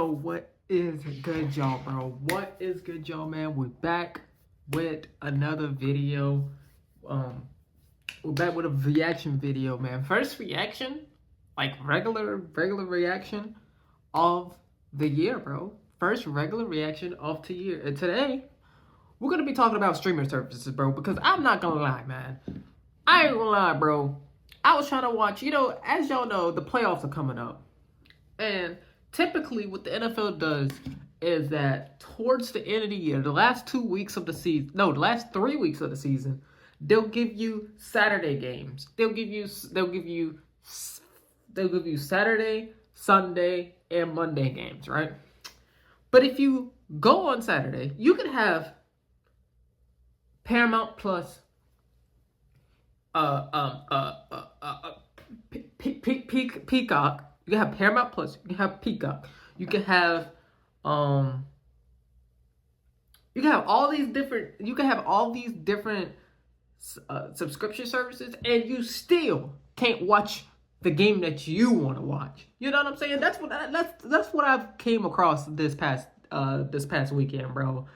Yo, what is good, y'all, bro? What is good, y'all, man? We're back with another video. We're back with a reaction video, man. First reaction, like regular reaction of the year, bro. First regular reaction of the year. And today, we're gonna be talking about streaming services, bro. Because I'm not gonna lie, man. I ain't gonna lie, bro. I was trying to watch, as y'all know, the playoffs are coming up. And typically what the NFL does is that towards the end of the year, the last 2 weeks of the season, no, the last 3 weeks of the season, they'll give you Saturday games. They'll give you Saturday, Sunday, and Monday games, right? But if you go on Saturday, you can have Paramount Plus, Peacock. You can have Paramount Plus. You can have Peacock. You can have all these different. You can have all these different subscription services, and you still can't watch the game that you want to watch. You know what I'm saying? That's what I've came across this past weekend, bro.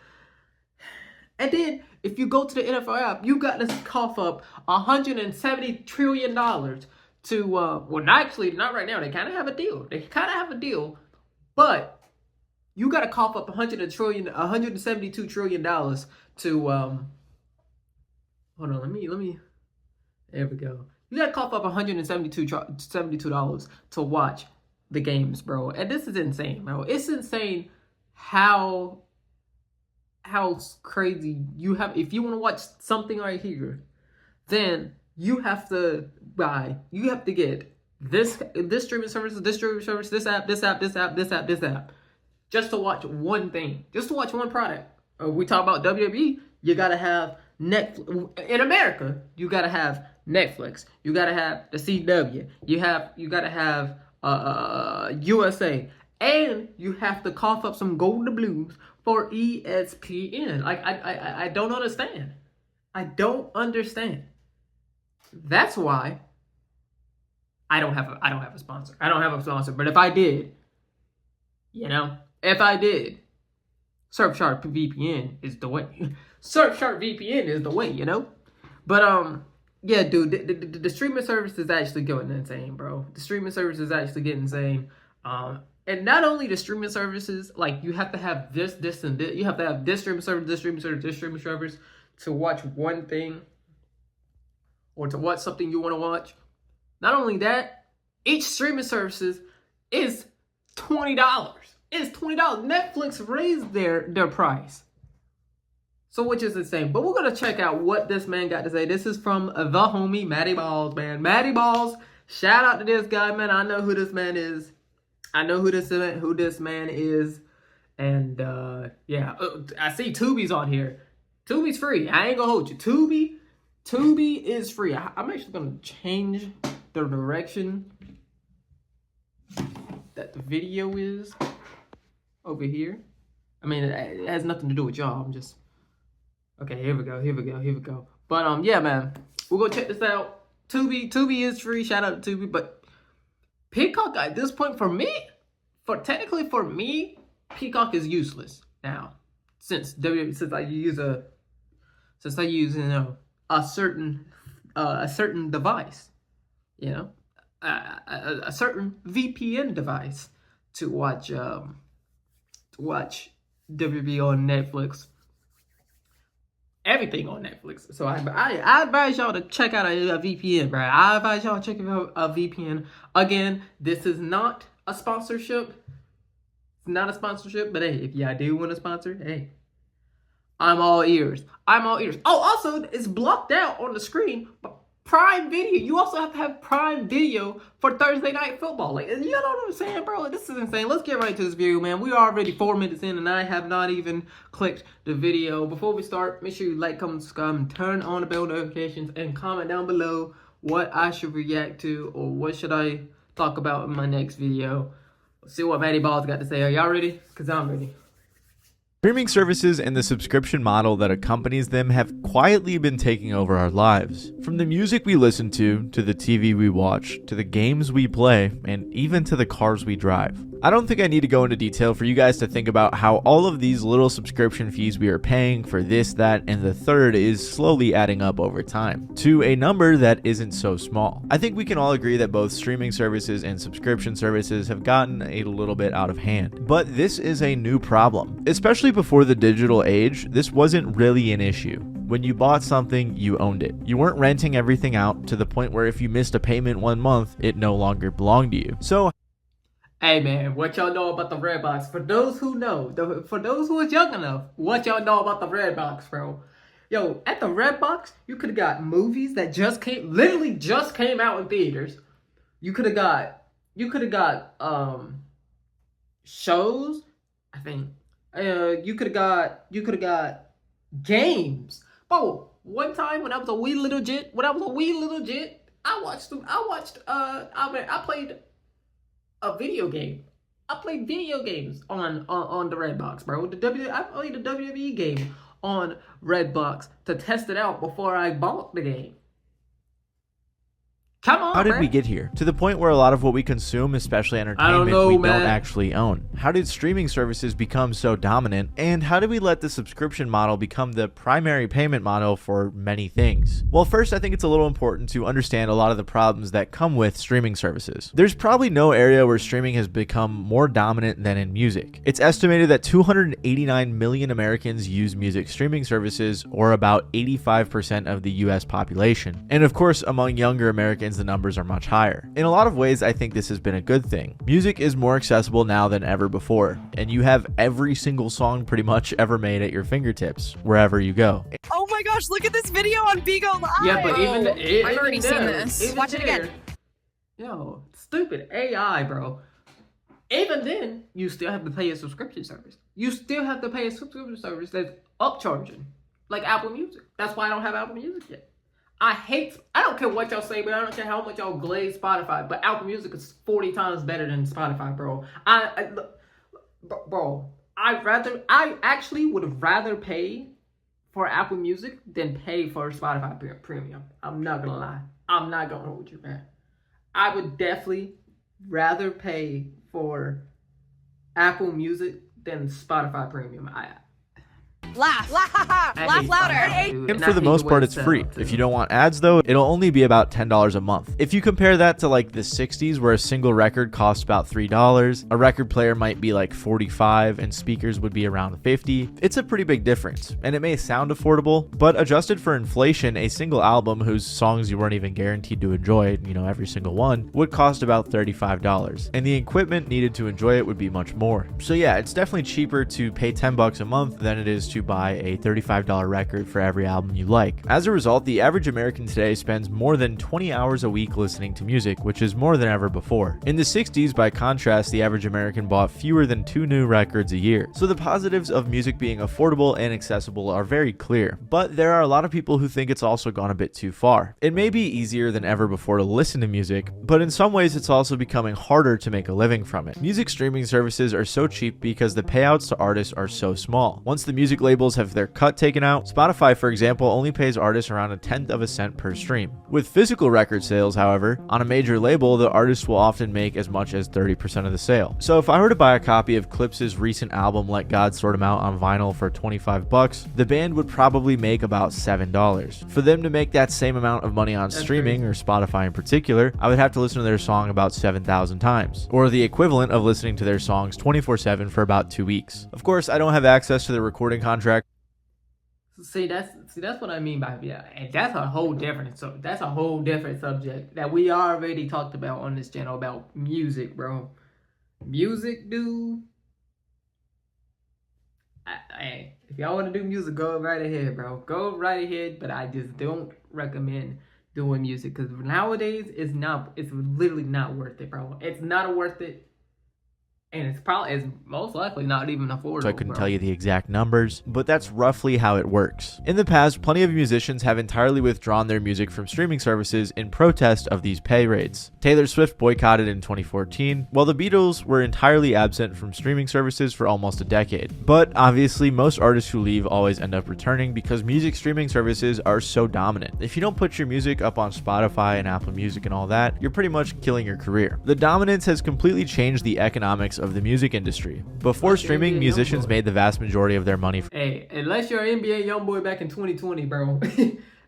And then if you go to the NFL app, you got to cough up $170 trillion to well, not right now. They kind of have a deal. But you got to cough up $172 trillion to hold on. Let me. There we go. You got to cough up $172 to watch the games, bro. And this is insane, bro. It's insane how crazy you have. If you want to watch something right here, then you have to get this streaming service, this app, just to watch one thing, just to watch one product. We talk about WWE, you gotta have Netflix. In America, you gotta have Netflix, you gotta have the CW, you gotta have USA, and you have to cough up some golden blues for ESPN. Like I don't understand. I don't understand. That's why I don't have a sponsor. But if I did, Surfshark VPN is the way. Surfshark VPN is the way, But yeah, dude, the streaming service is actually going insane, bro. The streaming service is actually getting insane. And not only the streaming services, like you have to have this, and this. You have to have this streaming service, this streaming service to watch one thing or to watch something you want to watch. Not only that, each streaming services is $20. It's $20. Netflix raised their price. So which is insane. But we're going to check out what this man got to say. This is from the homie, Matty Balls, man. Matty Balls, shout out to this guy, man. I know who this man is. And yeah, I see Tubi's on here. Tubi's free. I ain't gonna hold you. Tubi is free. I'm actually gonna change the direction that the video is over here. I mean, it has nothing to do with y'all. I'm just okay. Here we go. But yeah, man, we're gonna check this out. Tubi is free. Shout out to Tubi, but Peacock at this point for me, Peacock is useless now since I use a certain device, a certain VPN device to watch WWE on Netflix. Everything on Netflix. So I advise y'all to check out a VPN, bro. I advise y'all to check out a VPN. Again, this is not a sponsorship. It's not a sponsorship, but hey, if y'all do want a sponsor, hey, I'm all ears. Oh, also, it's blocked out on the screen. Prime Video. You also have to have Prime Video for Thursday Night Football. Like, you know what I'm saying, bro? This is insane. Let's get right to this video, man. We are already 4 minutes in, and I have not even clicked the video. Before we start, make sure you like, comment, subscribe, and turn on the bell notifications, and comment down below what I should react to or what should I talk about in my next video. Let's see what Matty Balls got to say. Are y'all ready? Because I'm ready. Streaming services and the subscription model that accompanies them have quietly been taking over our lives. From the music we listen to the TV we watch, to the games we play, and even to the cars we drive. I don't think I need to go into detail for you guys to think about how all of these little subscription fees we are paying for this, that, and the third is slowly adding up over time to a number that isn't so small. I think we can all agree that both streaming services and subscription services have gotten a little bit out of hand, but this is a new problem. Especially before the digital age, this wasn't really an issue. When you bought something, you owned it. You weren't renting everything out to the point where if you missed a payment 1 month, it no longer belonged to you. So Hey man, what y'all know about the Redbox? For those who know, for those who are young enough, what y'all know about the Redbox, bro? Yo, at the Redbox, you could have got movies that literally just came out in theaters. You could have got shows. I think you could have got games. Bro, one time when I was a wee little jit, I played a video game. I played video games on the Redbox, bro. I played the WWE game on Redbox to test it out before I bought the game. Come on, how did bro. we get here? To the point where a lot of what we consume, especially entertainment, we don't actually own. How did streaming services become so dominant? And how did we let the subscription model become the primary payment model for many things? Well, first, I think it's a little important to understand a lot of the problems that come with streaming services. There's probably no area where streaming has become more dominant than in music. It's estimated that 289 million Americans use music streaming services, or about 85% of the US population. And of course, among younger Americans, the numbers are much higher. In a lot of ways, I think this has been a good thing. Music is more accessible now than ever before, and you have every single song pretty much ever made at your fingertips, wherever you go. Oh my gosh, look at this video on Bigo Live! Yeah, but I've already seen this. Watch it again. Yo, stupid AI, bro. Even then, you still have to pay a subscription service. You still have to pay a subscription service that's upcharging, like Apple Music. That's why I don't have Apple Music yet. I don't care what y'all say, but I don't care how much y'all glaze Spotify, but Apple Music is 40 times better than Spotify, bro. I actually would rather pay for Apple Music than pay for Spotify Premium. I'm not gonna lie. I'm not gonna hold you, man. I would definitely rather pay for Apple Music than Spotify Premium. Laugh louder. And for the most part, it's free. If you don't want ads though, it'll only be about $10 a month. If you compare that to like the 60s where a single record costs about $3, a record player might be like $45 and speakers would be around $50, it's a pretty big difference. And it may sound affordable, but adjusted for inflation, a single album whose songs you weren't even guaranteed to enjoy, every single one, would cost about $35. And the equipment needed to enjoy it would be much more. So yeah, it's definitely cheaper to pay $10 a month than it is to buy a $35 record for every album you like. As a result, the average American today spends more than 20 hours a week listening to music, which is more than ever before. In the 60s, by contrast, the average American bought fewer than 2 new records a year. So the positives of music being affordable and accessible are very clear, but there are a lot of people who think it's also gone a bit too far. It may be easier than ever before to listen to music, but in some ways it's also becoming harder to make a living from it. Music streaming services are so cheap because the payouts to artists are so small. Once the music labels have their cut taken out, Spotify, for example, only pays artists around 1/10 of a cent per stream. With physical record sales, however, on a major label, the artist will often make as much as 30% of the sale. So if I were to buy a copy of Clips's recent album Let God Sort 'Em Out on vinyl for $25, the band would probably make about $7. For them to make that same amount of money on streaming, or Spotify in particular, I would have to listen to their song about 7,000 times, or the equivalent of listening to their songs 24/7 for about 2 weeks. Of course, I don't have access to the recording contract. See, that's what I mean by and that's a whole different subject that we already talked about on this channel about music, bro. Music, dude. If y'all want to do music, go right ahead, bro. Go right ahead, but I just don't recommend doing music because nowadays it's literally not worth it, bro. It's not worth it. And it's most likely not even affordable. So I couldn't tell you the exact numbers, but that's roughly how it works. In the past, plenty of musicians have entirely withdrawn their music from streaming services in protest of these pay rates. Taylor Swift boycotted in 2014, while the Beatles were entirely absent from streaming services for almost a decade. But obviously, most artists who leave always end up returning because music streaming services are so dominant. If you don't put your music up on Spotify and Apple Music and all that, you're pretty much killing your career. The dominance has completely changed the economics of the music industry. Before streaming, musicians made the vast majority of their money. Hey, unless you're an NBA YoungBoy back in 2020, bro.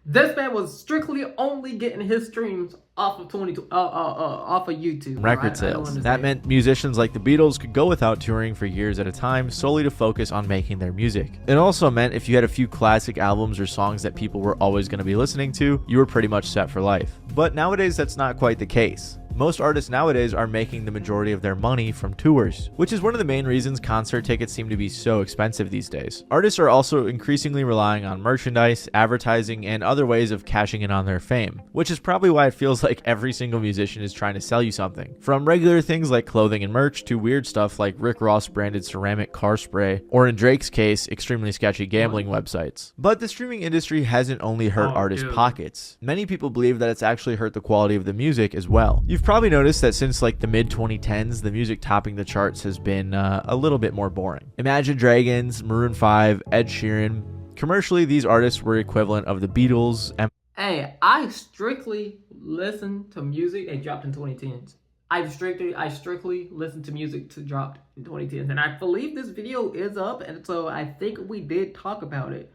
This man was strictly only getting his streams off of off of YouTube. Record sales. That meant musicians like the Beatles could go without touring for years at a time solely to focus on making their music. It also meant if you had a few classic albums or songs that people were always going to be listening to, you were pretty much set for life. But nowadays, that's not quite the case. Most artists nowadays are making the majority of their money from tours, which is one of the main reasons concert tickets seem to be so expensive these days. Artists are also increasingly relying on merchandise, advertising, and other ways of cashing in on their fame, which is probably why it feels like every single musician is trying to sell you something. From regular things like clothing and merch to weird stuff like Rick Ross branded ceramic car spray, or in Drake's case, extremely sketchy gambling websites. But the streaming industry hasn't only hurt artists' pockets. Many people believe that it's actually hurt the quality of the music as well. You've probably noticed that since like the mid 2010s, the music topping the charts has been a little bit more boring. Imagine Dragons, Maroon 5, Ed Sheeran. Commercially, these artists were equivalent of the Beatles. And hey, I strictly listen to music that dropped in 2010s. I strictly listen to music to dropped in 2010s, and I believe this video is up, and so I think we did talk about it,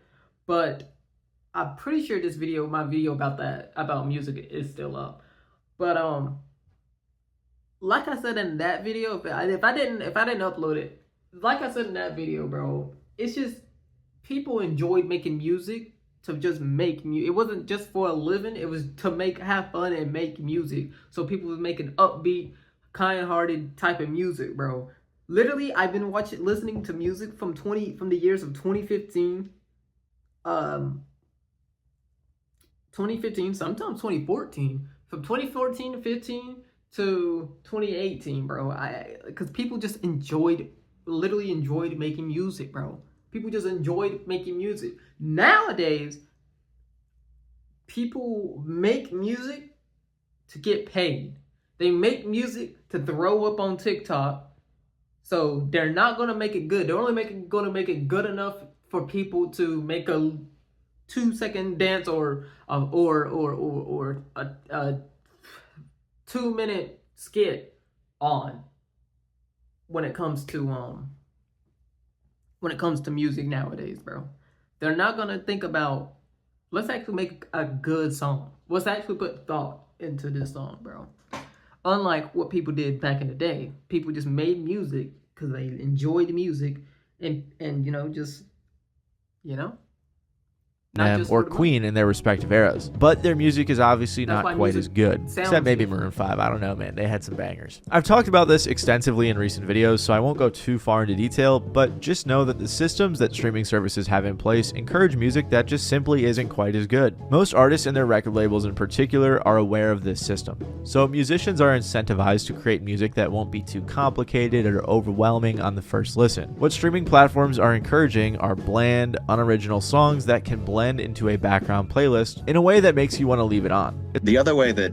but I'm pretty sure this video, my video about music, is still up. But like I said in that video, if I didn't upload it, like I said in that video, bro, it's just people enjoyed making music to just make music. It wasn't just for a living. It was to have fun and make music. So people was making upbeat, kind-hearted type of music, bro. Literally, I've been listening to music from the years of 2015, 2015, sometimes 2014, from 2014 to 15 to 2018, bro. Because people just literally enjoyed making music, bro. People just enjoyed making music. Nowadays, people make music to get paid. They make music to throw up on TikTok. So they're not gonna make it good. They're only gonna make it good enough for people to make a 2-second dance or a 2-minute skit on when it comes to music nowadays, bro. They're not gonna think about, let's actually make a good song. Let's actually put thought into this song, bro. Unlike what people did back in the day, people just made music because they enjoyed the music and or Queen in their respective eras. But their music is obviously not quite as good. Except maybe Maroon 5. I don't know, man. They had some bangers. I've talked about this extensively in recent videos, so I won't go too far into detail, but just know that the systems that streaming services have in place encourage music that just simply isn't quite as good. Most artists and their record labels in particular are aware of this system. So musicians are incentivized to create music that won't be too complicated or overwhelming on the first listen. What streaming platforms are encouraging are bland, unoriginal songs that can blend into a background playlist in a way that makes you want to leave it on. The other way that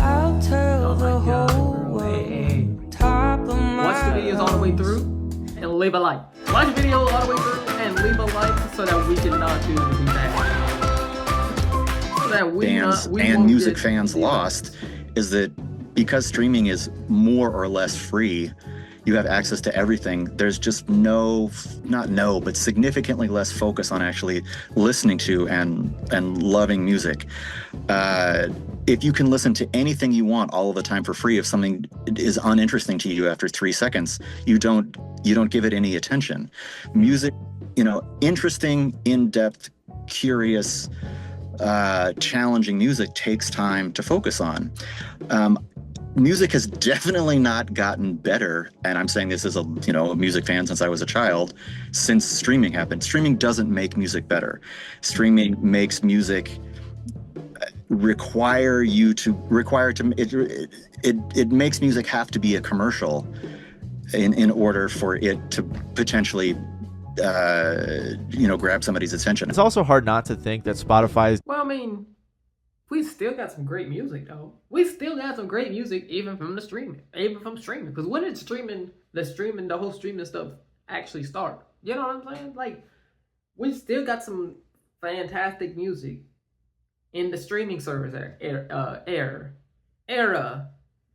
I'll tell the whole world, top of my watch the videos all the way through and leave a like. Watch the video all the way through and leave a like so that we cannot do that. So that bands and music fans lost is that because streaming is more or less free, you have access to everything. There's just but significantly less focus on actually listening to and loving music. If you can listen to anything you want all of the time for free, if something is uninteresting to you after 3 seconds, you don't give it any attention. Music, interesting, in-depth, curious, challenging music takes time to focus on. Music has definitely not gotten better, and I'm saying this as a music fan since I was a child, since streaming happened. Streaming doesn't make music better. Streaming makes music it makes music have to be a commercial in order for it to potentially grab somebody's attention. It's also hard not to think that Spotify's we still got some great music, though. We still got some great music, even from streaming. Because when did the whole streaming stuff actually start? You know what I'm saying? Like, we still got some fantastic music in the streaming service era.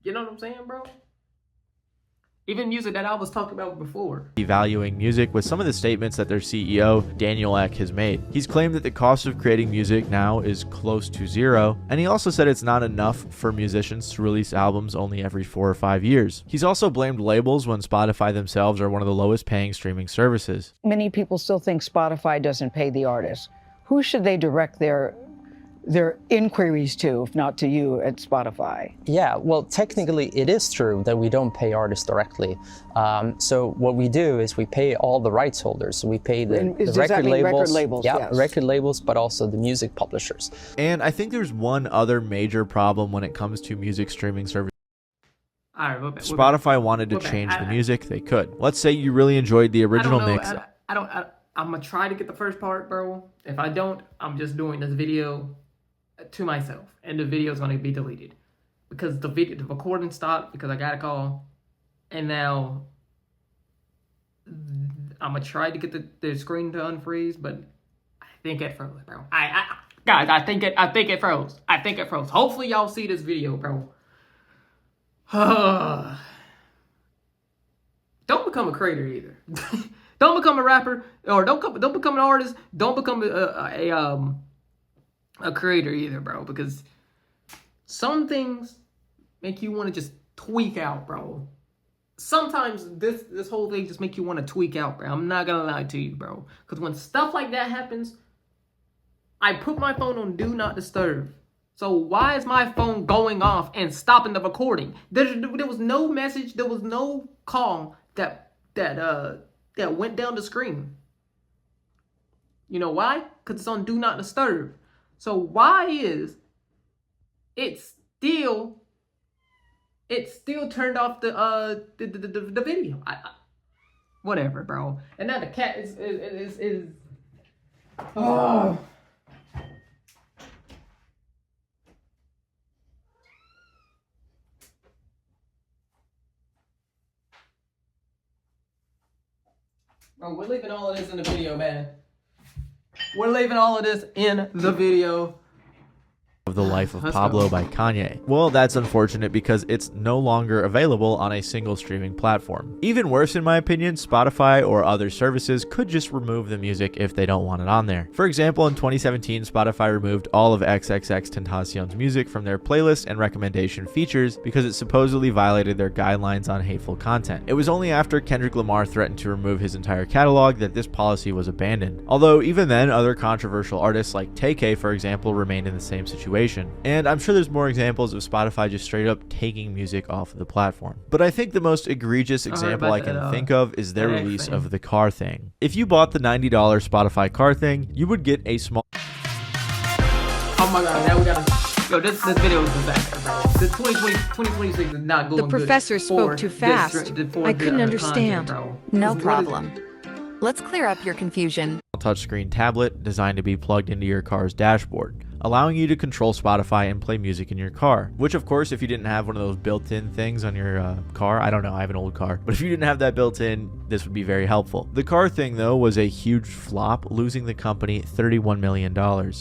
You know what I'm saying, bro? Even music that I was talking about before. Devaluing music with some of the statements that their CEO, Daniel Ek, has made. He's claimed that the cost of creating music now is close to zero, and he also said it's not enough for musicians to release albums only every 4 or 5 years. He's also blamed labels when Spotify themselves are one of the lowest paying streaming services. Many people still think Spotify doesn't pay the artists. Who should they direct their inquiries to, if not to you at Spotify? Yeah, well, technically it is true that we don't pay artists directly. So what we do is we pay all the rights holders. So we pay the record labels, yes. record labels, but also the music publishers. And I think there's one other major problem when it comes to music streaming services. All right, Spotify wanted to change the music, they could. Let's say you really enjoyed the original mix. I'm gonna try to get the first part, bro. If I don't, I'm just doing this video to myself, and the video is going to be deleted because the recording stopped because I got a call, and now I'm gonna try to get the screen to unfreeze, but I think it froze, bro. Guys, I think it froze. Hopefully y'all see this video, bro. Don't become a creator either. Don't become a rapper, or don't become an artist. Don't become a creator either, bro, because some things make you want to just tweak out, bro. Sometimes this whole thing just make you want to tweak out, bro. I'm not gonna lie to you, bro, because when stuff like that happens, I put my phone on do not disturb. So why is my phone going off and stopping the recording? There was no message, there was no call that went down the screen. You know why? Because it's on do not disturb. So why is it still turned off the video? Whatever, bro. And now the cat is oh. Bro, we're leaving all of this in the video, man. We're leaving all of this in the video. Of the Life of Pablo by Kanye. Well, that's unfortunate because it's no longer available on a single streaming platform. Even worse, in my opinion, Spotify or other services could just remove the music if they don't want it on there. For example, in 2017, Spotify removed all of XXXTentacion's music from their playlist and recommendation features because it supposedly violated their guidelines on hateful content. It was only after Kendrick Lamar threatened to remove his entire catalog that this policy was abandoned. Although even then, other controversial artists like Tay-K, for example, remained in the same situation. And I'm sure there's more examples of Spotify just straight up taking music off of the platform. But I think the most egregious example I can think of is their release of the car thing. If you bought the $90 Spotify car thing, you would get a small... Oh my god, now we gotta... Yo, this video is a disaster, bro. The 2026 is not going good. The professor spoke too fast. I couldn't understand. No problem. Let's clear up your confusion. Touchscreen tablet designed to be plugged into your car's dashboard, allowing you to control Spotify and play music in your car. Which, of course, if you didn't have one of those built-in things on your car, I don't know, I have an old car, but if you didn't have that built in, this would be very helpful. The car thing, though, was a huge flop, losing the company $31 million.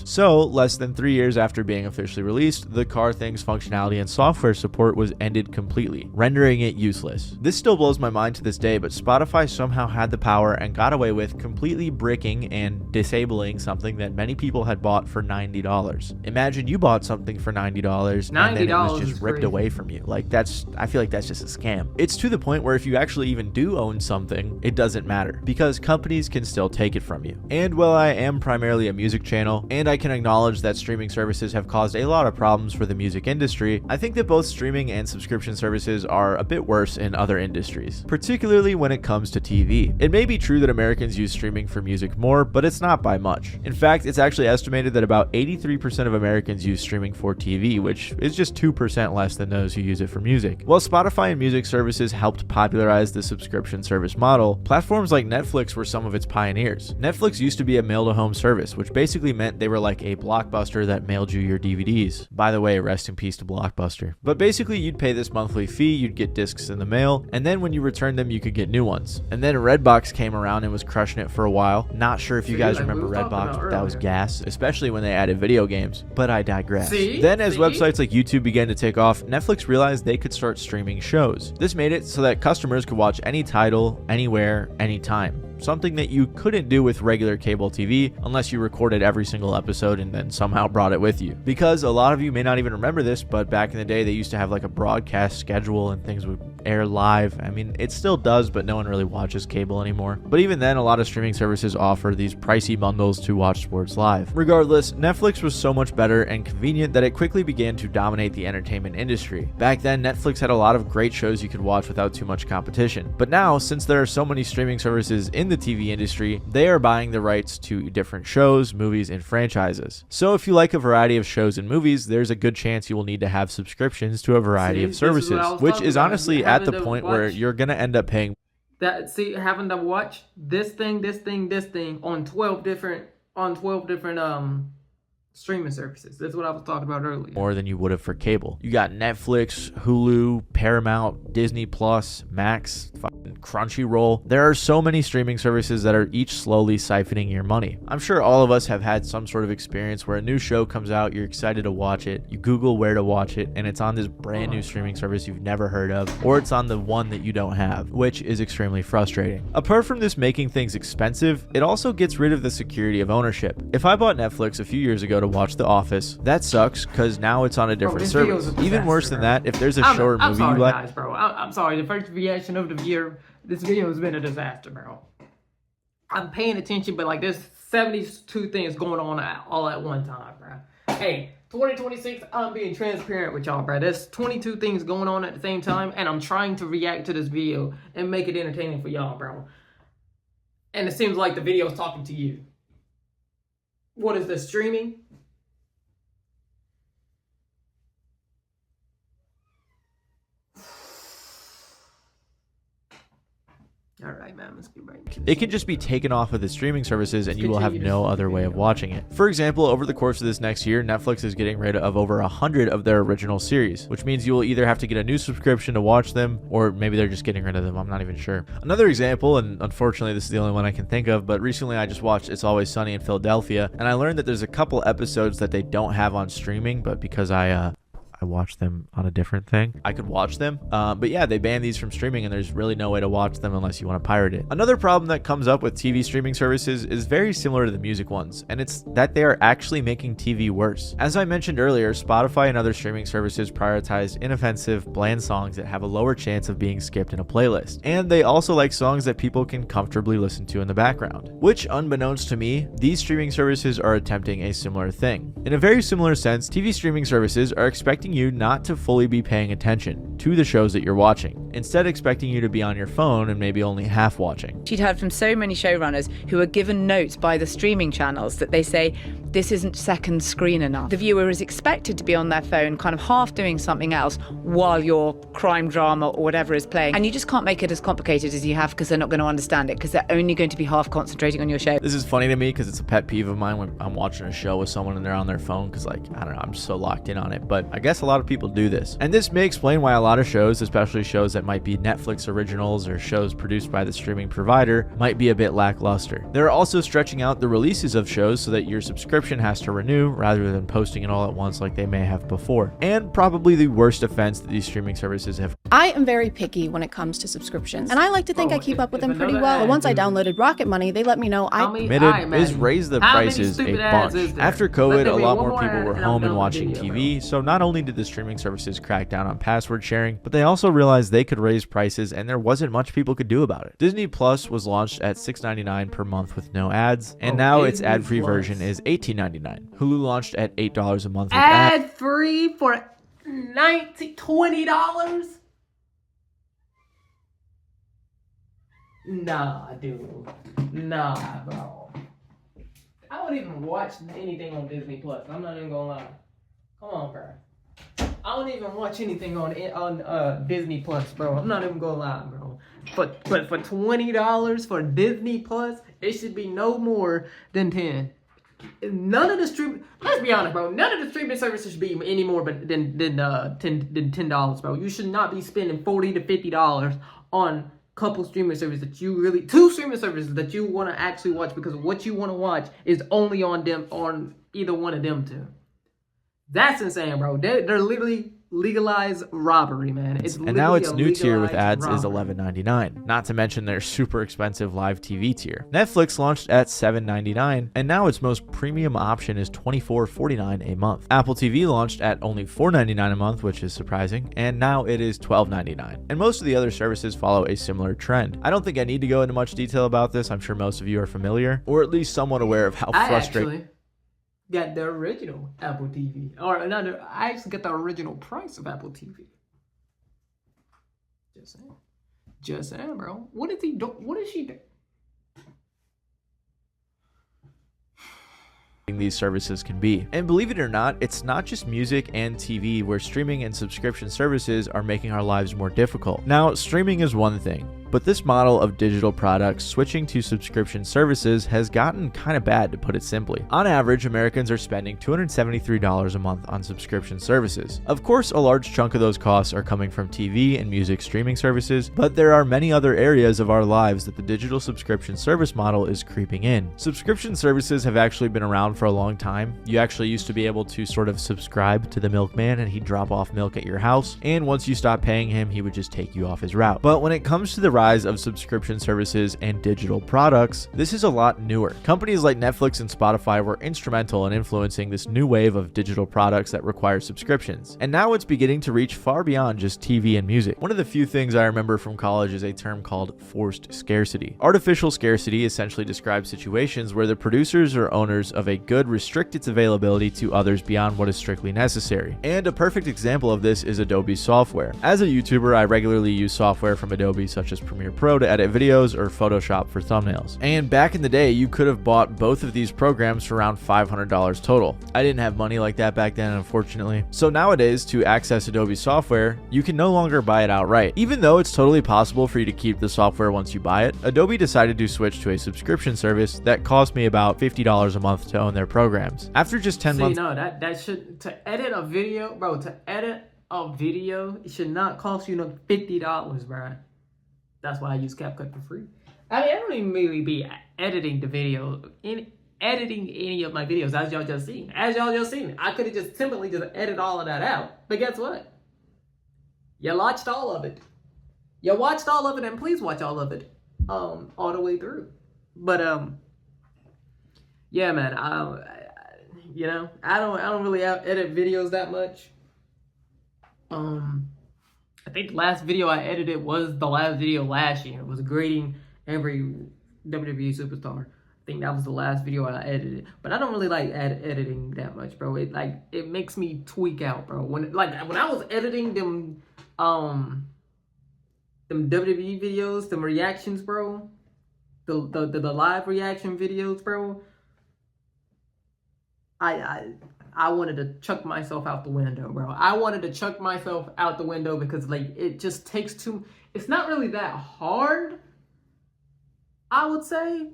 So, less than 3 years after being officially released, the car thing's functionality and software support was ended completely, rendering it useless. This still blows my mind to this day, but Spotify somehow had the power and got away with completely bricking and disabling something that many people had bought for $90. Imagine you bought something for $90 and then it was just ripped away from you. Like, I feel like that's just a scam. It's to the point where if you actually even do own something, it doesn't matter because companies can still take it from you. And while I am primarily a music channel and I can acknowledge that streaming services have caused a lot of problems for the music industry, I think that both streaming and subscription services are a bit worse in other industries, particularly when it comes to TV. It may be true that Americans use streaming for music more, but it's not by much. In fact, it's actually estimated that about 83% of Americans use streaming for TV, which is just 2% less than those who use it for music. While Spotify and music services helped popularize the subscription service model, platforms like Netflix were some of its pioneers. Netflix used to be a mail-to-home service, which basically meant they were like a Blockbuster that mailed you your DVDs. By the way, rest in peace to Blockbuster. But basically, you'd pay this monthly fee, you'd get discs in the mail, and then when you returned them, you could get new ones. And then Redbox came around and was crushing it for a while. Not sure if you guys remember Redbox, but that was gas, especially when they added video games, but I digress. See? Then as websites like YouTube began to take off, Netflix realized they could start streaming shows. This made it so that customers could watch any title, anywhere, anytime. Something that you couldn't do with regular cable TV unless you recorded every single episode and then somehow brought it with you. Because a lot of you may not even remember this, but back in the day they used to have like a broadcast schedule and things would air live. I mean, it still does, but no one really watches cable anymore. But even then, a lot of streaming services offer these pricey bundles to watch sports live. Regardless, Netflix was so much better and convenient that it quickly began to dominate the entertainment industry. Back then, Netflix had a lot of great shows you could watch without too much competition. But now, since there are so many streaming services in the TV industry, they are buying the rights to different shows, movies, and franchises. So if you like a variety of shows and movies, there's a good chance you will need to have subscriptions to a variety of services, which is honestly at the point where you're going to end up paying having to watch this thing on 12 different streaming services. That's what I was talking about earlier. More than you would have for cable. You got Netflix, Hulu, Paramount, Disney Plus, Max, Crunchyroll. There are so many streaming services that are each slowly siphoning your money. I'm sure all of us have had some sort of experience where a new show comes out, you're excited to watch it, you Google where to watch it, and it's on this brand new streaming service you've never heard of, or it's on the one that you don't have, which is extremely frustrating. Apart from this making things expensive, it also gets rid of the security of ownership. If I bought Netflix a few years ago to watch The Office, that sucks because now it's on a different service. Even worse than that, if there's a show or movie you like... guys, bro. I'm sorry. The first reaction of the year, this video has been a disaster, bro. I'm paying attention, but like there's 72 things going on all at one time, bro. Hey, 2026, I'm being transparent with y'all, bro. There's 22 things going on at the same time, and I'm trying to react to this video and make it entertaining for y'all, bro. And it seems like the video is talking to you. What is the streaming? All right, man, let's get right into this. It can just be taken off of the streaming services and you will have no other way of watching it. For example, over the course of this next year, Netflix is getting rid of over 100 of their original series, which means you will either have to get a new subscription to watch them, or maybe they're just getting rid of them. I'm not even sure. Another example, and unfortunately this is the only one I can think of, but recently I just watched It's Always Sunny in Philadelphia, and I learned that there's a couple episodes that they don't have on streaming, but because I watch them on a different thing, I could watch them. But yeah, they banned these from streaming and there's really no way to watch them unless you want to pirate it. Another problem that comes up with TV streaming services is very similar to the music ones, and it's that they are actually making TV worse. As I mentioned earlier, Spotify and other streaming services prioritize inoffensive, bland songs that have a lower chance of being skipped in a playlist. And they also like songs that people can comfortably listen to in the background, which, unbeknownst to me, these streaming services are attempting a similar thing. In a very similar sense, TV streaming services are expecting you not to fully be paying attention to the shows that you're watching, instead expecting you to be on your phone and maybe only half watching. She'd heard from so many showrunners who are given notes by the streaming channels that they say, this isn't second screen enough. The viewer is expected to be on their phone, kind of half doing something else while your crime drama or whatever is playing. And you just can't make it as complicated as you have because they're not going to understand it, because they're only going to be half concentrating on your show. This is funny to me because it's a pet peeve of mine when I'm watching a show with someone and they're on their phone, because like, I don't know, I'm just so locked in on it. But I guess a lot of people do this. And this may explain why a lot of shows, especially shows that might be Netflix originals or shows produced by the streaming provider, might be a bit lackluster. They're also stretching out the releases of shows so that your subscription has to renew rather than posting it all at once like they may have before. And probably the worst offense that these streaming services have. I am very picky when it comes to subscriptions, and I like to think I keep up with them pretty well. But once I downloaded Rocket Money, they let me know is raise the prices a bunch. After COVID, a lot more people were home and watching TV, so not only did the streaming services crack down on password sharing, but they also realized they could raise prices and there wasn't much people could do about it. Disney Plus was launched at $6.99 per month with no ads, and now its ad-free version is $18.99. Hulu launched at $8 a month with ad-free for $20? Nah, dude. Nah, bro. I don't even watch anything on Disney Plus. I'm not even gonna lie. Come on, bro. I don't even watch anything on Disney Plus, bro. I'm not even gonna lie, bro. But for $20 for Disney Plus, it should be no more than 10. None of the stream. Let's be honest, bro. None of the streaming services should be any more than $10, bro. You should not be spending $40 to $50 on couple streaming services that you really, two streaming services that you want to actually watch, because what you want to watch is only on them, on either one of them two. That's insane, bro. They're literally legalized robbery, man. And now its new tier with ads is $11.99. Not to mention their super expensive live TV tier. Netflix launched at $7.99, and now its most premium option is $24.49 a month. Apple TV launched at only $4.99 a month, which is surprising, and now it is $12.99. And most of the other services follow a similar trend. I don't think I need to go into much detail about this. I'm sure most of you are familiar, or at least somewhat aware of how frustrating. Got the original Apple TV, or another. I actually got the original price of Apple TV. Just saying, bro. What is he do? What is she do? These services can be. And believe it or not, it's not just music and TV where streaming and subscription services are making our lives more difficult. Now, streaming is one thing, but this model of digital products switching to subscription services has gotten kind of bad, to put it simply. On average, Americans are spending $273 a month on subscription services. Of course, a large chunk of those costs are coming from TV and music streaming services, but there are many other areas of our lives that the digital subscription service model is creeping in. Subscription services have actually been around for a long time. You actually used to be able to sort of subscribe to the milkman and he'd drop off milk at your house, and once you stopped paying him, he would just take you off his route. But when it comes to the rise of subscription services and digital products, this is a lot newer. Companies like Netflix and Spotify were instrumental in influencing this new wave of digital products that require subscriptions, and now it's beginning to reach far beyond just TV and music. One of the few things I remember from college is a term called forced scarcity. Artificial scarcity essentially describes situations where the producers or owners of a good restrict its availability to others beyond what is strictly necessary. And a perfect example of this is Adobe software. As a YouTuber, I regularly use software from Adobe such as Premiere Pro to edit videos or Photoshop for thumbnails. And back in the day, you could have bought both of these programs for around $500 total. I didn't have money like that back then, unfortunately. So nowadays, to access Adobe software, you can no longer buy it outright. Even though it's totally possible for you to keep the software once you buy it, Adobe decided to switch to a subscription service that cost me about $50 a month to own their programs. After just 10 months... No, that should... To edit a video, bro, it should not cost you no $50, bro. That's why I use CapCut for free. I mean, I don't even really be editing the video, editing any of my videos, as y'all just seen. I could have just simply just edited all of that out. But guess what? You watched all of it. And please watch all of it, all the way through. But yeah, man. I don't really edit videos that much. I think the last video I edited was the last video last year. It was grading every WWE superstar. I think that was the last video I edited. But I don't really like editing that much, bro. It makes me tweak out, bro. When I was editing them WWE videos, them reactions, bro. The live reaction videos, bro. I wanted to chuck myself out the window, bro. Because it just takes too... It's not really that hard, I would say,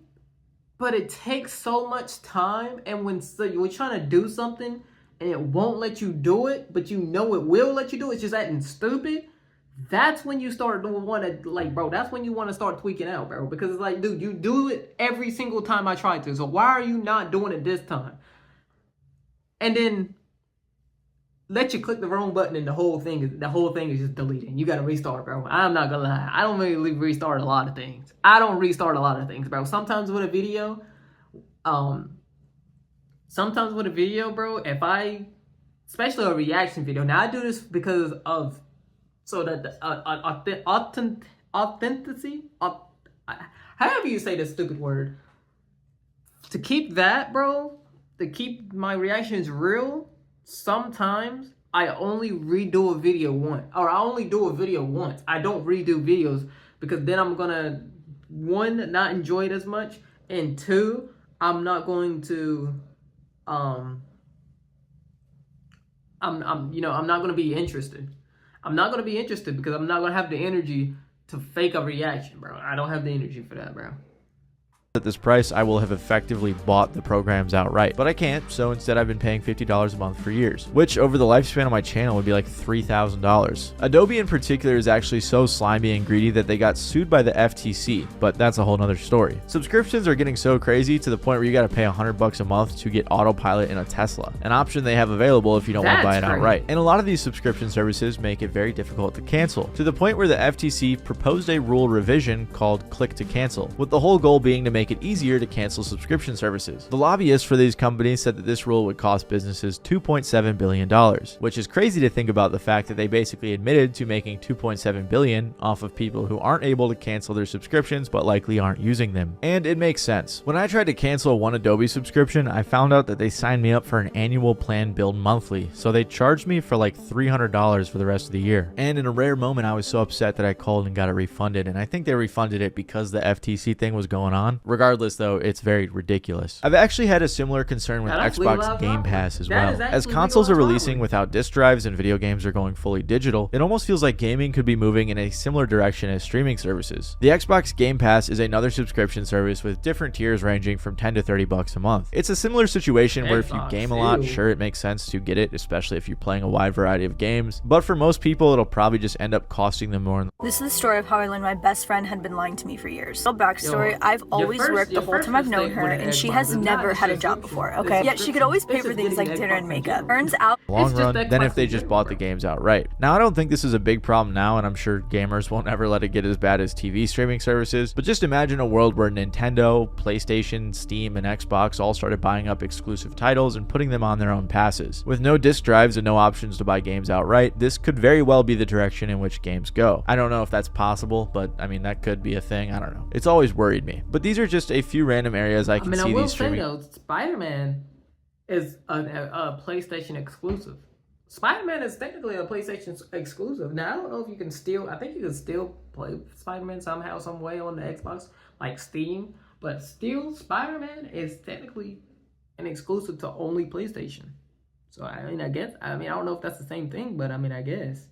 but it takes so much time. And when you're trying to do something and it won't let you do it, but you know it will let you do it, it's just acting stupid. That's when you start to want to, bro, that's when you want to start tweaking out, bro. Because it's like, dude, you do it every single time I try to. So why are you not doing it this time? And then let you click the wrong button and the whole thing is just deleted. You gotta restart, bro. I'm not gonna lie. I don't really restart a lot of things. Bro. Sometimes with a video, bro, especially a reaction video. Now I do this because of authenticity. However you say this stupid word. To keep that, bro. To keep my reactions real, sometimes I only redo a video once. Or I only do a video once. I don't redo videos because then I'm gonna, one, not enjoy it as much, and two, I'm not going to I'm not gonna be interested. I'm not gonna be interested because I'm not gonna have the energy to fake a reaction, bro. I don't have the energy for that, bro. At this price, I will have effectively bought the programs outright, but I can't, so instead I've been paying $50 a month for years, which over the lifespan of my channel would be like $3,000. Adobe in particular is actually so slimy and greedy that they got sued by the FTC, but that's a whole nother story. Subscriptions are getting so crazy to the point where you gotta pay $100 a month to get autopilot in a Tesla, an option they have available if you don't want to buy it outright. And a lot of these subscription services make it very difficult to cancel, to the point where the FTC proposed a rule revision called Click to Cancel, with the whole goal being to make it easier to cancel subscription services. The lobbyists for these companies said that this rule would cost businesses $2.7 billion, which is crazy to think about the fact that they basically admitted to making $2.7 billion off of people who aren't able to cancel their subscriptions but likely aren't using them. And it makes sense. When I tried to cancel one Adobe subscription, I found out that they signed me up for an annual plan billed monthly, so they charged me for like $300 for the rest of the year. And in a rare moment, I was so upset that I called and got it refunded, and I think they refunded it because the FTC thing was going on. Regardless though, it's very ridiculous. I've actually had a similar concern with Xbox Game Pass as well. As consoles are releasing without disc drives and video games are going fully digital, it almost feels like gaming could be moving in a similar direction as streaming services. The Xbox Game Pass is another subscription service with different tiers ranging from $10 to $30 a month. It's a similar situation where if you game a lot, sure, it makes sense to get it, especially if you're playing a wide variety of games, but for most people it'll probably just end up costing them more. This is the story of how I learned my best friend had been lying to me for years. So backstory, I've always worked the whole time I've known her, and she has never had a job before, okay? Yet she could always pay for things like dinner and makeup. Turns out, long run than if they just bought the games outright. Now, I don't think this is a big problem now, and I'm sure gamers won't ever let it get as bad as TV streaming services, but just imagine a world where Nintendo, PlayStation, Steam, and Xbox all started buying up exclusive titles and putting them on their own passes. With no disc drives and no options to buy games outright, this could very well be the direction in which games go. I don't know if that's possible, but I mean, that could be a thing. I don't know. It's always worried me. But these are just a few random areas I can see these streaming. I will say though, Spider-Man is a PlayStation exclusive. Spider-Man is technically a PlayStation exclusive. Now, I don't know if you can still, I think you can still play Spider-Man somehow, some way on the Xbox, like Steam, but still Spider-Man is technically an exclusive to only PlayStation. So, I mean, I don't know if that's the same thing, but I mean, I guess.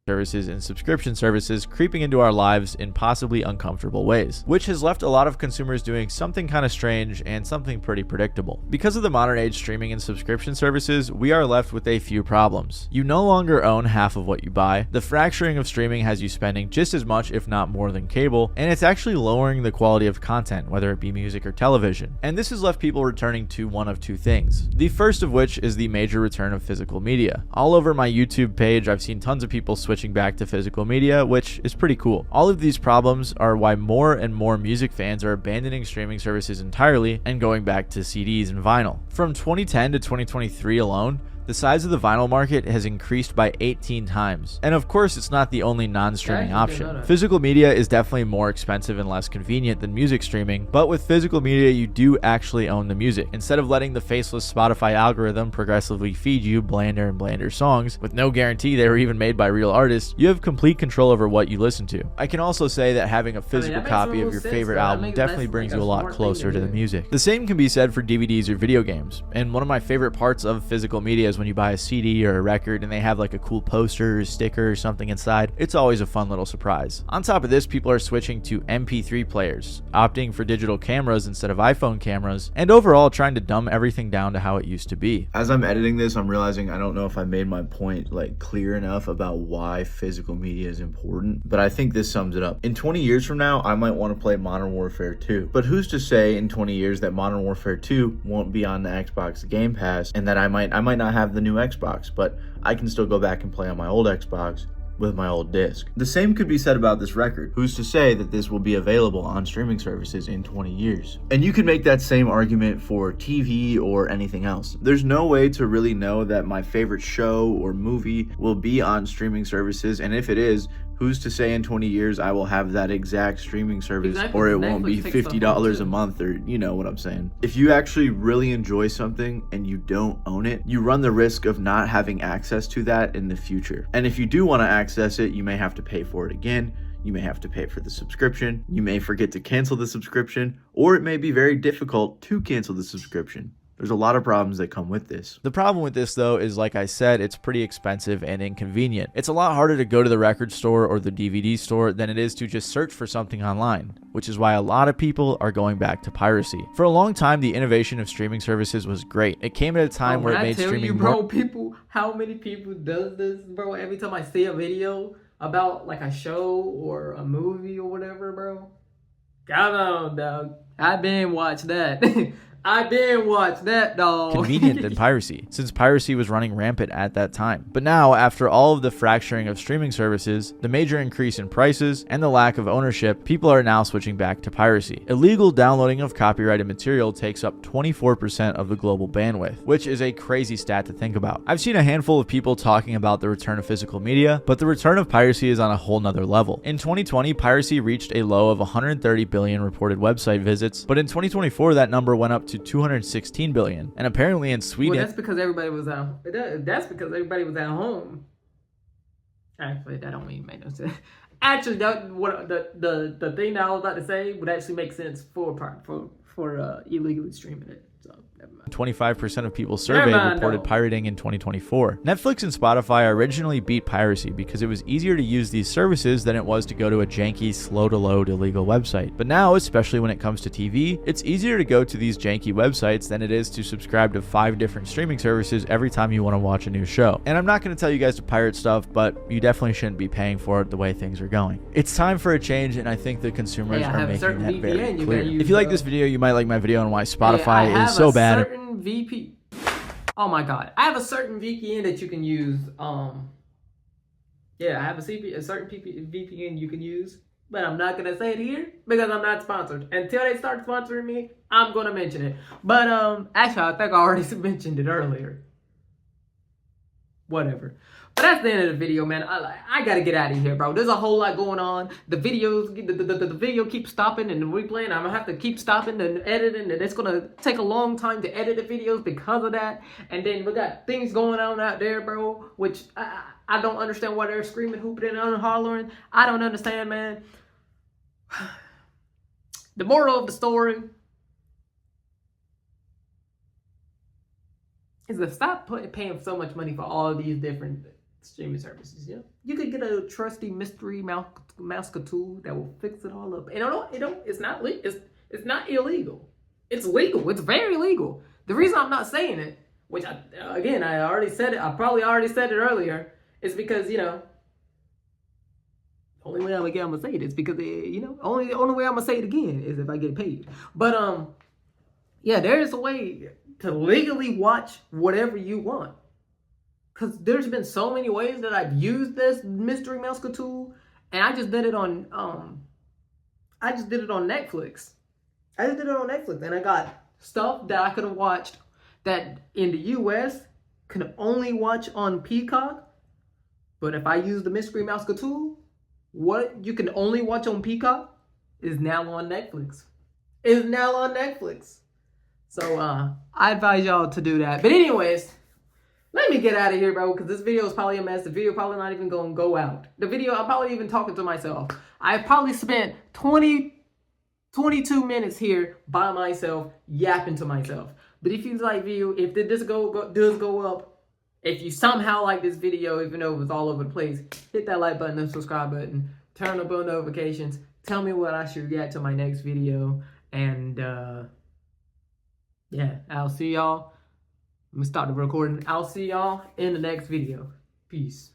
Services and subscription services creeping into our lives in possibly uncomfortable ways, which has left a lot of consumers doing something kind of strange and something pretty predictable. Because of the modern age streaming and subscription services, we are left with a few problems. You no longer own half of what you buy, the fracturing of streaming has you spending just as much if not more than cable, and it's actually lowering the quality of content, whether it be music or television. And this has left people returning to one of two things. The first of which is the major return of physical media. All over my YouTube page, I've seen tons of people switching back to physical media, which is pretty cool. All of these problems are why more and more music fans are abandoning streaming services entirely and going back to CDs and vinyl. From 2010 to 2023 alone, the size of the vinyl market has increased by 18 times. And of course, it's not the only non-streaming option. Physical media is definitely more expensive and less convenient than music streaming, but with physical media, you do actually own the music. Instead of letting the faceless Spotify algorithm progressively feed you blander and blander songs, with no guarantee they were even made by real artists, you have complete control over what you listen to. I can also say that having a physical copy of your favorite album definitely brings you a lot closer to the music. The same can be said for DVDs or video games, and one of my favorite parts of physical media is when you buy a CD or a record and they have like a cool poster or sticker or something inside. It's always a fun little surprise. On top of this, people are switching to MP3 players, opting for digital cameras instead of iPhone cameras, and overall trying to dumb everything down to how it used to be. As I'm editing this, I'm realizing I don't know if I made my point like clear enough about why physical media is important, but I think this sums it up. In 20 years from now, I might want to play Modern Warfare 2, but who's to say in 20 years that Modern Warfare 2 won't be on the Xbox Game Pass and that I might not have the new Xbox, but I can still go back and play on my old Xbox with my old disc. The same could be said about this record. Who's to say that this will be available on streaming services in 20 years? And you can make that same argument for TV or anything else. There's no way to really know that my favorite show or movie will be on streaming services, and if it is, who's to say in 20 years I will have that exact streaming service or it won't be $50 a month, or you know what I'm saying. If you actually really enjoy something and you don't own it, you run the risk of not having access to that in the future. And if you do want to access it, you may have to pay for it again. You may have to pay for the subscription. You may forget to cancel the subscription, or it may be very difficult to cancel the subscription. There's a lot of problems that come with this. The problem with this though is, like I said, it's pretty expensive and inconvenient. It's a lot harder to go to the record store or the DVD store than it is to just search for something online, which is why a lot of people are going back to piracy. For a long time, the innovation of streaming services was great. It came at a time where it made streaming more... How many people does this, bro? Every time I see a video about like a show or a movie or whatever, bro. Come on, dog. I been watch that. I did watch that, dog. Convenient than piracy, since piracy was running rampant at that time. But now, after all of the fracturing of streaming services, the major increase in prices, and the lack of ownership, people are now switching back to piracy. Illegal downloading of copyrighted material takes up 24% of the global bandwidth, which is a crazy stat to think about. I've seen a handful of people talking about the return of physical media, but the return of piracy is on a whole nother level. In 2020, piracy reached a low of 130 billion reported website visits, but in 2024, that number went up to 216 billion, and apparently in Sweden. Well, that's because everybody was out. That's because everybody was at home. Actually, that don't even make no sense. Actually, the thing that I was about to say would actually make sense for illegally streaming it. So never mind. 25% of people surveyed reported pirating in 2024. Netflix and Spotify originally beat piracy because it was easier to use these services than it was to go to a janky, slow-to-load illegal website. But now, especially when it comes to TV, it's easier to go to these janky websites than it is to subscribe to 5 different streaming services every time you want to watch a new show. And I'm not going to tell you guys to pirate stuff, but you definitely shouldn't be paying for it the way things are going. It's time for a change, and I think the consumers are making that very clear. If you like this video, you might like my video on why Spotify is so bad. Oh my god, I have a certain VPN that you can use. I have a certain VPN you can use, but I'm not gonna say it here because I'm not sponsored. Until they start sponsoring me, I'm gonna mention it. But actually, I think I already mentioned it earlier. Whatever. But that's the end of the video, man. I gotta get out of here, bro. There's a whole lot going on. The video keeps stopping and replaying. I'm gonna have to keep stopping and editing, and it's gonna take a long time to edit the videos because of that. And then we got things going on out there, bro, which I don't understand why they're screaming, hooping, and hollering. I don't understand, man. The moral of the story is to stop paying so much money for all of these different streaming services. You could get a trusty mystery mouse tool that will fix it all up. And it's not illegal. It's legal. It's very legal. The reason I'm not saying it, which I already said it. I probably already said it earlier, is because the only way I'm gonna say it is because only way I'm gonna say it again is if I get paid. But there is a way to legally watch whatever you want. Because there's been so many ways that I've used this mystery mouse tool, and I just did it on Netflix. And I got stuff that I could have watched that in the US could only watch on Peacock. But if I use the mystery mouse tool, what you can only watch on Peacock is now on Netflix. So I advise y'all to do that. But anyways, let me get out of here, bro, because this video is probably a mess. The video probably not even going to go out. I'm probably even talking to myself. I probably spent 22 minutes here by myself, yapping to myself. But if you like if this does go up, if you somehow like this video, even though it was all over the place, hit that like button and subscribe button. Turn on bell notifications. Tell me what I should react to my next video. And I'll see y'all. I'm gonna start the recording. I'll see y'all in the next video. Peace.